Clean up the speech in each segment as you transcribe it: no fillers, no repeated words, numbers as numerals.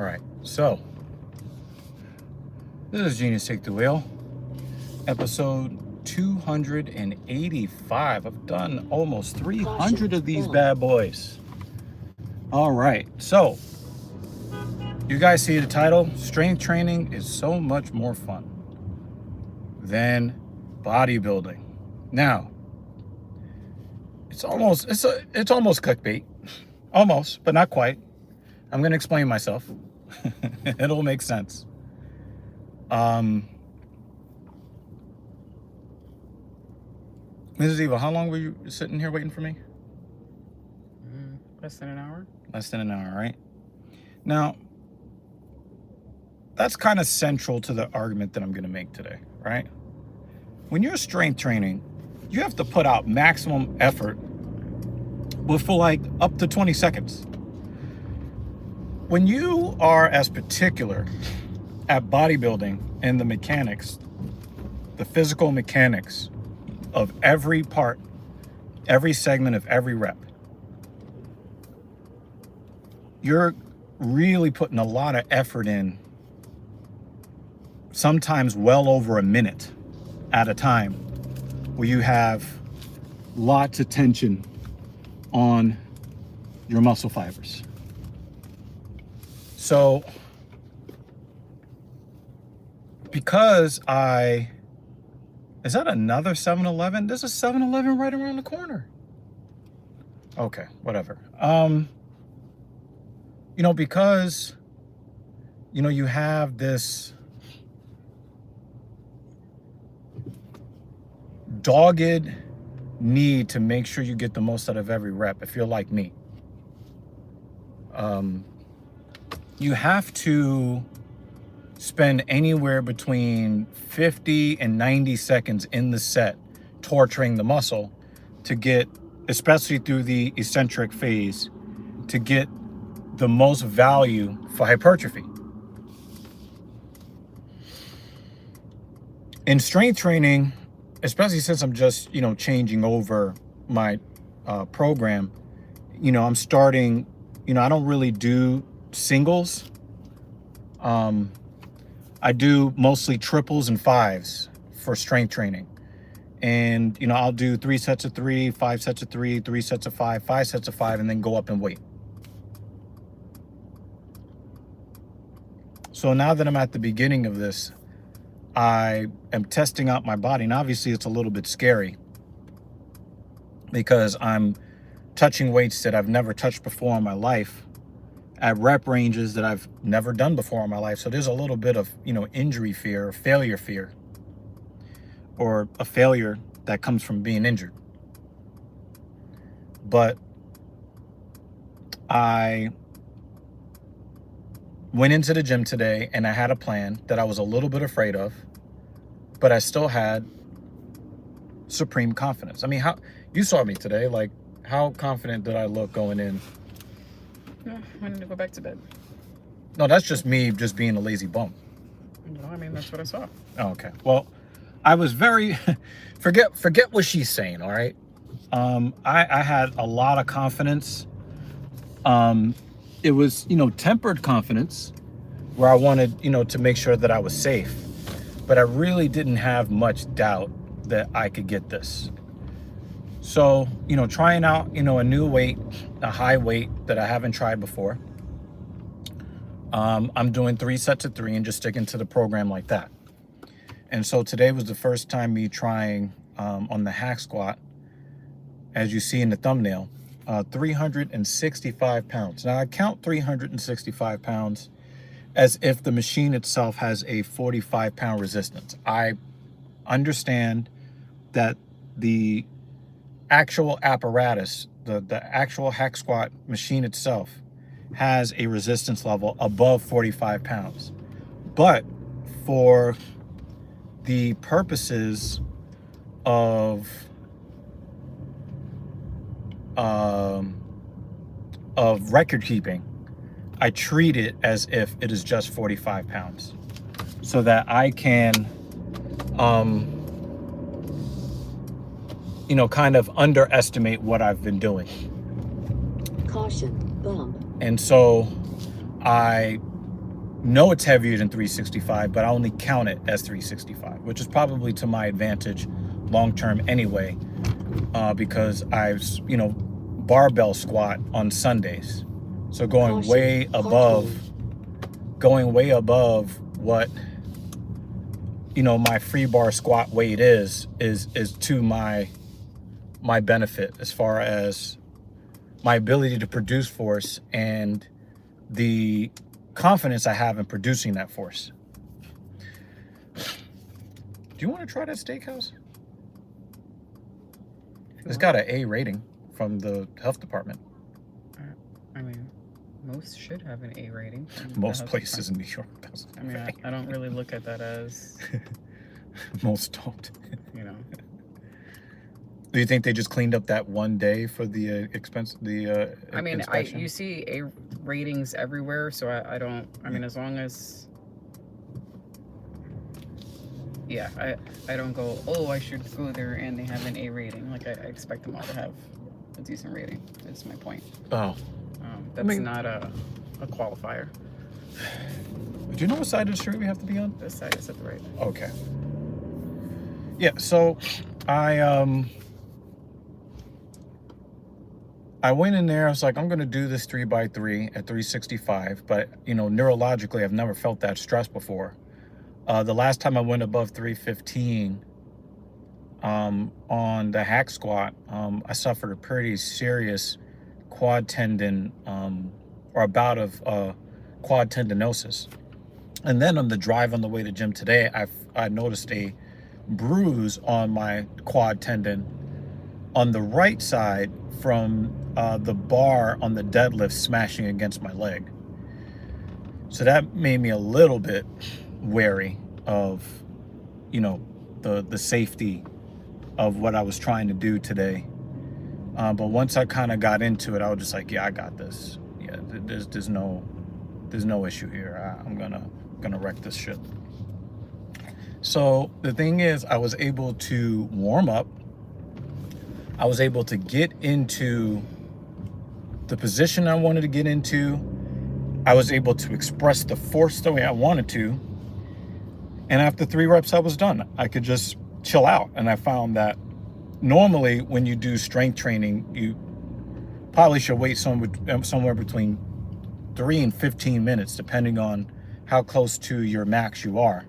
All right, so this is Genius Take the Wheel, episode 285. I've done almost 300 of these bad boys. All right, so you guys see the title. Strength training is so much more fun than bodybuilding. Now, it's almost clickbait, almost, but not quite. I'm going to explain myself. It'll make sense. Mrs. Eva, how long were you sitting here waiting for me? Less than an hour. Less than an hour, right? Now, that's kind of central to the argument that I'm going to make today, right? When you're strength training, you have to put out maximum effort, but for like up to 20 seconds. When you are as particular at bodybuilding and the mechanics, the physical mechanics of every part, every segment of every rep, you're really putting a lot of effort in, sometimes well over a minute at a time, where you have lots of tension on your muscle fibers. So, because is that another 7-Eleven? There's a 7-Eleven right around the corner. Okay, whatever. Because, you have this dogged need to make sure you get the most out of every rep. If you're like me, you have to spend anywhere between 50 and 90 seconds in the set torturing the muscle to get, especially through the eccentric phase, to get the most value for hypertrophy. In strength training, especially since I'm just, changing over my program, I'm starting, I don't really do singles. I do mostly triples and fives for strength training. And, I'll do 3 sets of 3, 5 sets of 3, 3 sets of 5, 5 sets of 5, and then go up and wait. So now that I'm at the beginning of this, I am testing out my body. And obviously it's a little bit scary because I'm touching weights that I've never touched before in my life at rep ranges that I've never done before in my life. So there's a little bit of, injury fear or failure fear, or a failure that comes from being injured. But I went into the gym today and I had a plan that I was a little bit afraid of, but I still had supreme confidence. I mean, you saw me today, like how confident did I look going in? I need to go back to bed. No, that's just me just being a lazy bum. That's what I saw. Oh, okay. Well, I was very, forget what she's saying, all right? I had a lot of confidence. It was, tempered confidence where I wanted, to make sure that I was safe. But I really didn't have much doubt that I could get this. So, trying out, a new weight, a high weight that I haven't tried before. I'm doing 3 sets of 3 and just sticking to the program like that. And so today was the first time me trying on the hack squat, as you see in the thumbnail, 365 pounds. Now I count 365 pounds as if the machine itself has a 45-pound resistance. I understand that the actual apparatus, the actual hack squat machine itself, has a resistance level above 45 pounds. But for the purposes of record keeping, I treat it as if it is just 45 pounds so that I can kind of underestimate what I've been doing. Caution, bump. And so I know it's heavier than 365, but I only count it as 365, which is probably to my advantage long term anyway, because I've, barbell squat on Sundays. So going way above what, my free bar squat weight is to my benefit as far as my ability to produce force and the confidence I have in producing that force. Do you want to try that steakhouse? It's got an A rating from the health department. I mean, most should have an A rating. Most places in New York. I mean, I don't really look at that as... Most don't. Do you think they just cleaned up that one day for the expense? I mean, inspection? you see A ratings everywhere, so I don't. I mean, as long as, yeah, I don't go, oh, I should go there and they have an A rating. Like I expect them all to have a decent rating. That's my point. Oh, that's not a qualifier. Do you know what side of the street we have to be on? This side is at the right. Okay. Yeah. So, I went in there, I was like, I'm going to do this 3x3 at 365, but, neurologically, I've never felt that stress before. The last time I went above 315 on the hack squat, I suffered a pretty serious quad tendon or a bout of quad tendinosis. And then on the drive on the way to gym today, I noticed a bruise on my quad tendon on the right side from the bar on the deadlift smashing against my leg. So that made me a little bit wary of, the safety of what I was trying to do today. But once I kind of got into it, I was just like, yeah, I got this. Yeah, there's no issue here. I'm gonna wreck this shit. So the thing is, I was able to warm up. I was able to get into the position I wanted to get into. I was able to express the force the way I wanted to. And after 3 reps, I was done. I could just chill out. And I found that normally when you do strength training, you probably should wait somewhere between 3 and 15 minutes, depending on how close to your max you are.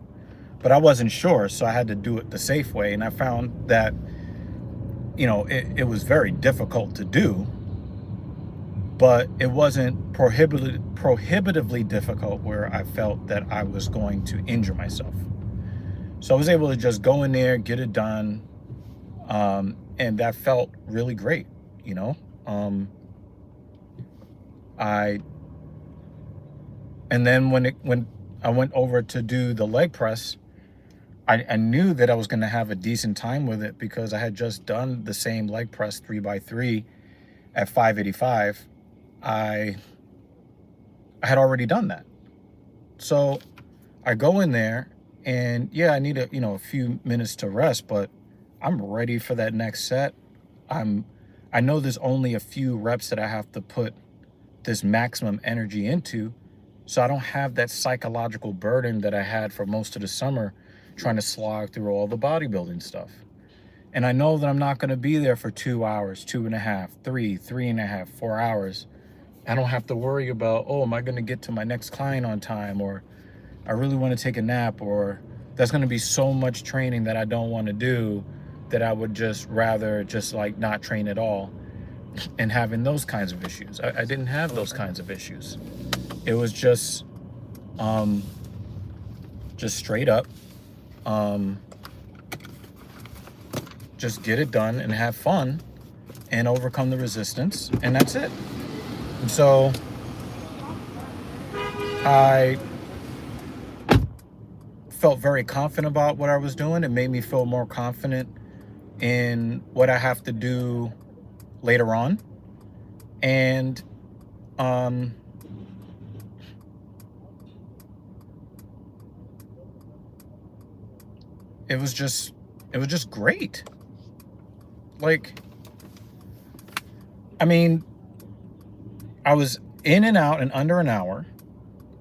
But I wasn't sure, so I had to do it the safe way. And I found that, it was very difficult to do, but it wasn't prohibitively difficult where I felt that I was going to injure myself. So I was able to just go in there, get it done, and that felt really great, and then when I went over to do the leg press, I knew that I was going to have a decent time with it because I had just done the same leg press 3x3 at 585. I had already done that. So I go in there and yeah, I need a few minutes to rest, but I'm ready for that next set. I know there's only a few reps that I have to put this maximum energy into, so I don't have that psychological burden that I had for most of the summer trying to slog through all the bodybuilding stuff. And I know that I'm not going to be there for 2 hours, 2.5, 3.5, 4 hours. I don't have to worry about, oh, am I going to get to my next client on time, or I really want to take a nap, or there's going to be so much training that I don't want to do that I would just rather just like not train at all, and having those kinds of issues. I didn't have those kinds of issues. It was just straight up, just get it done and have fun and overcome the resistance, and that's it. And so I felt very confident about what I was doing. It made me feel more confident in what I have to do later on. And it was just great. Like, I mean, I was in and out in under an hour.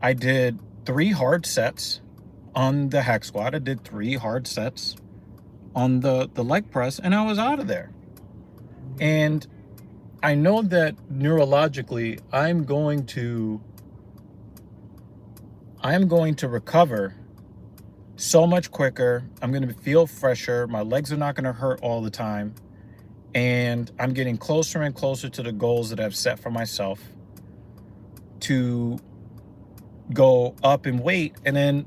I did 3 hard sets on the hack squat. I did 3 hard sets on the leg press, and I was out of there. And I know that neurologically I'm going to recover so much quicker. I'm going to feel fresher. My legs are not going to hurt all the time. And I'm getting closer and closer to the goals that I've set for myself to go up in weight. And then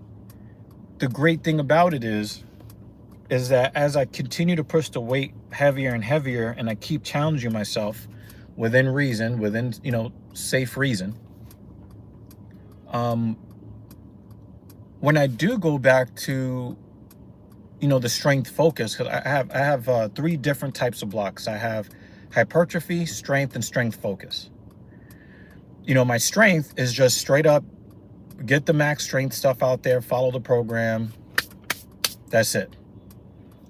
the great thing about it is that as I continue to push the weight heavier and heavier, and I keep challenging myself within reason, within, you know, safe reason, when I do go back to, you know, the strength focus, because I have 3 different types of blocks. I have hypertrophy, strength, and strength focus. You know, my strength is just straight up get the max strength stuff out there, follow the program. That's it.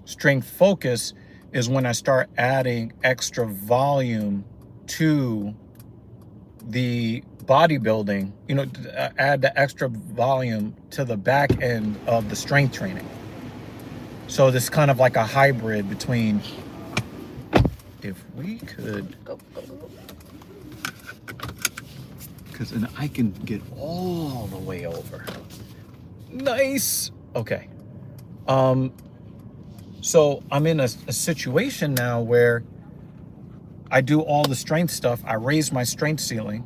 Strength focus is when I start adding extra volume to the bodybuilding, you know, add the extra volume to the back end of the strength training. So this kind of like a hybrid between, if we could, because then I can get all the way over. Nice. Okay. So I'm in a situation now where I do all the strength stuff. I raise my strength ceiling.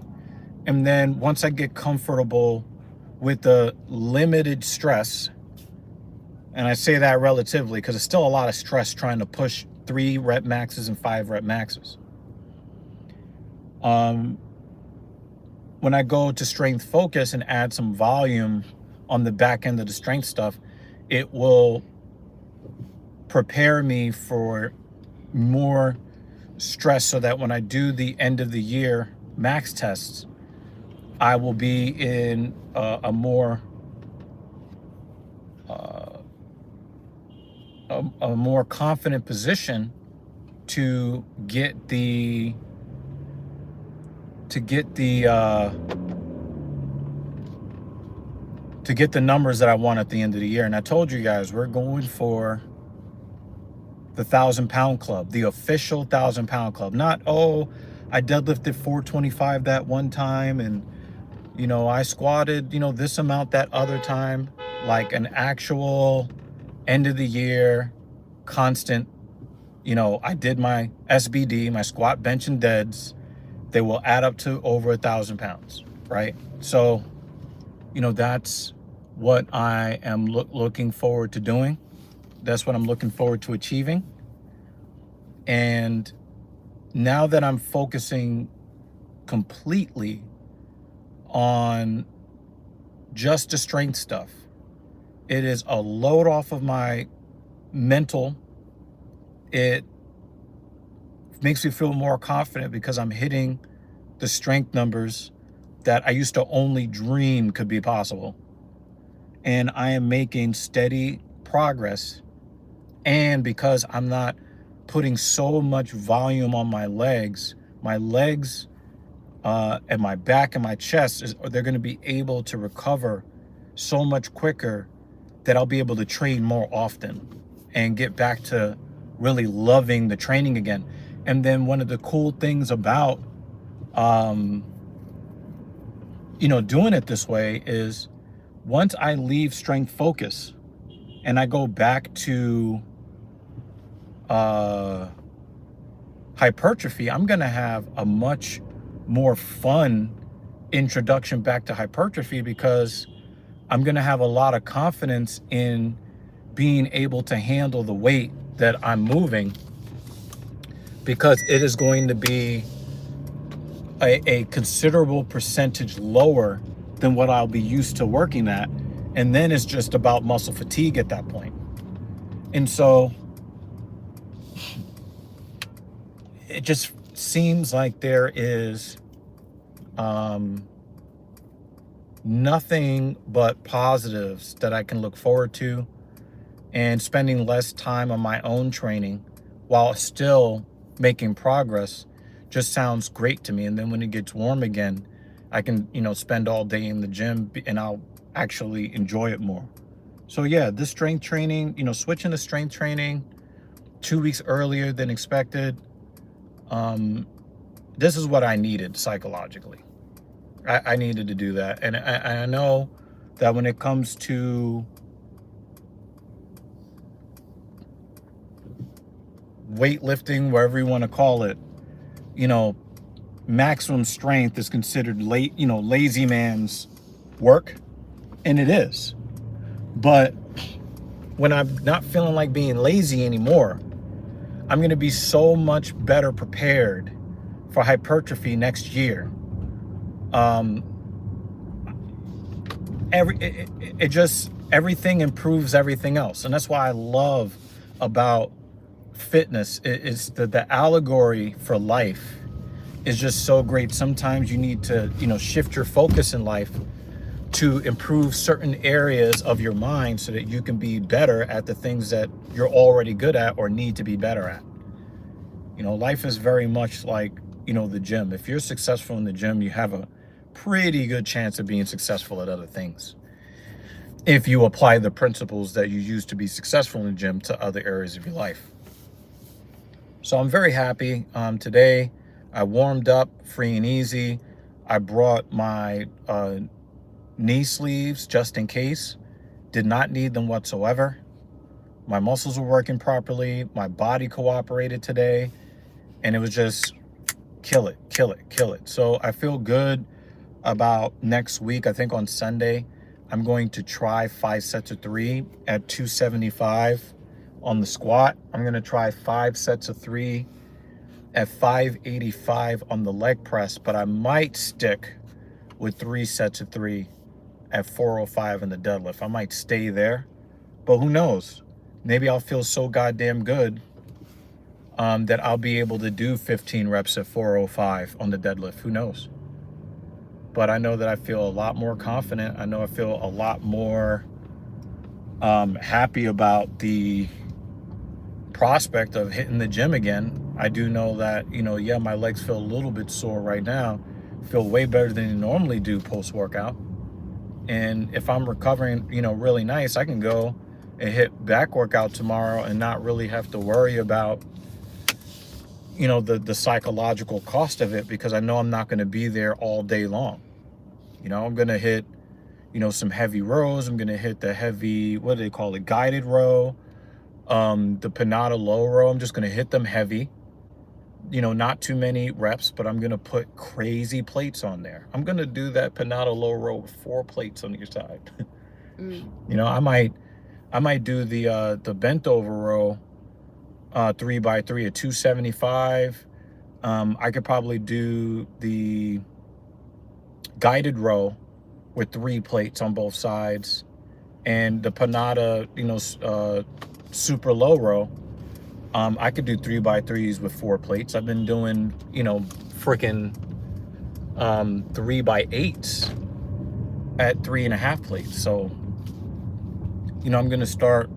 And then once I get comfortable with the limited stress, and I say that relatively because it's still a lot of stress trying to push 3 rep maxes and 5 rep maxes. When I go to strength focus and add some volume on the back end of the strength stuff, it will prepare me for more stress so that when I do the end of the year max tests, I will be in a more confident position to get the numbers that I want at the end of the year. And I told you guys we're going for the 1,000-pound club, the official 1,000-pound club. Not, oh, I deadlifted 425 that one time, and you know, I squatted, you know, this amount that other time. Like an actual end of the year constant, you know, I did my SBD, my squat, bench, and deads. They will add up to over 1,000 pounds, right? So, you know, that's what I am looking forward to doing. That's what I'm looking forward to achieving. And now that I'm focusing completely on just the strength stuff, it is a load off of my mental. It makes me feel more confident because I'm hitting the strength numbers that I used to only dream could be possible. And I am making steady progress. And because I'm not putting so much volume on my legs and my back and my chest, they're going to be able to recover so much quicker that I'll be able to train more often and get back to really loving the training again. And then one of the cool things about, you know, doing it this way is once I leave strength focus and I go back to hypertrophy, I'm going to have a much more fun introduction back to hypertrophy because I'm going to have a lot of confidence in being able to handle the weight that I'm moving, because it is going to be a considerable percentage lower than what I'll be used to working at. And then it's just about muscle fatigue at that point. And so it just seems like there is nothing but positives that I can look forward to, and spending less time on my own training while still making progress just sounds great to me. And then when it gets warm again, I can, you know, spend all day in the gym, and I'll actually enjoy it more. So yeah, this strength training, you know, switching to strength training 2 weeks earlier than expected, this is what I needed psychologically. I needed to do that. And I know that when it comes to weightlifting, wherever you want to call it, you know, maximum strength is considered lazy man's work, and it is. But when I'm not feeling like being lazy anymore, I'm going to be so much better prepared for hypertrophy next year. Everything improves everything else, and that's why I love about fitness. It's the allegory for life is just so great. Sometimes you need to, you know, shift your focus in life to improve certain areas of your mind so that you can be better at the things that you're already good at or need to be better at. You know, life is very much like, you know, the gym. If you're successful in the gym, you have a pretty good chance of being successful at other things, if you apply the principles that you use to be successful in the gym to other areas of your life. So I'm very happy. Today I warmed up free and easy. I brought my knee sleeves just in case. Did not need them whatsoever. My muscles were working properly. My body cooperated today, and it was just kill it, kill it, kill it. So I feel good about next week. I think on Sunday, I'm going to try 5 sets of 3 at 275 on the squat. I'm going to try 5 sets of 3 at 585 on the leg press, but I might stick with 3 sets of 3 at 405 in the deadlift. I might stay there, but who knows? Maybe I'll feel so goddamn good that I'll be able to do 15 reps at 405 on the deadlift. Who knows? But I know that I feel a lot more confident. I know I feel a lot more happy about the prospect of hitting the gym again. I do know that, you know, yeah, my legs feel a little bit sore right now. Feel way better than they normally do post-workout. And if I'm recovering, you know, really nice, I can go and hit back workout tomorrow and not really have to worry about, you know, the psychological cost of it, because I know I'm not going to be there all day long. You know, I'm going to hit, you know, some heavy rows. I'm going to hit the heavy, what do they call it? Guided row, the Pinata low row. I'm just going to hit them heavy, you know, not too many reps, but I'm going to put crazy plates on there. I'm going to do that Pinata low row with 4 plates on each side. You know, I might do the bent over row 3x3 at 275. I could probably do the guided row with 3 plates on both sides, and the Pinata, you know, super low row. I could do 3x3s with 4 plates. I've been doing, you know, freaking 3x8s at 3.5 plates. So, you know, I'm gonna start,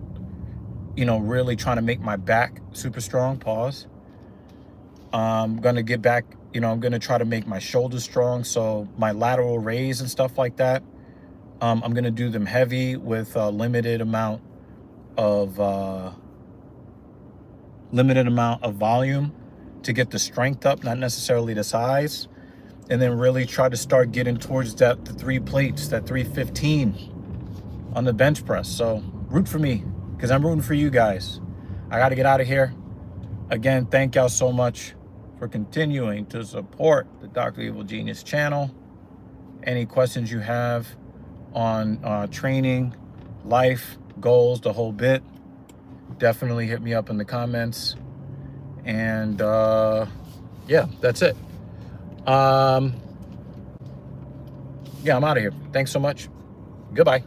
you know, really trying to make my back super strong. Pause. I'm gonna get back, you know, I'm gonna try to make my shoulders strong. So my lateral raise and stuff like that, I'm gonna do them heavy with a limited amount of volume to get the strength up, not necessarily the size, and then really try to start getting towards the 3 plates, that 315 on the bench press. So root for me, because I'm rooting for you guys. I got to get out of here. Again, thank y'all so much for continuing to support the Dr. Evil Genius channel. Any questions you have on training, life, goals, the whole bit, definitely hit me up in the comments. And yeah, that's it. Yeah, I'm out of here. Thanks so much. Goodbye.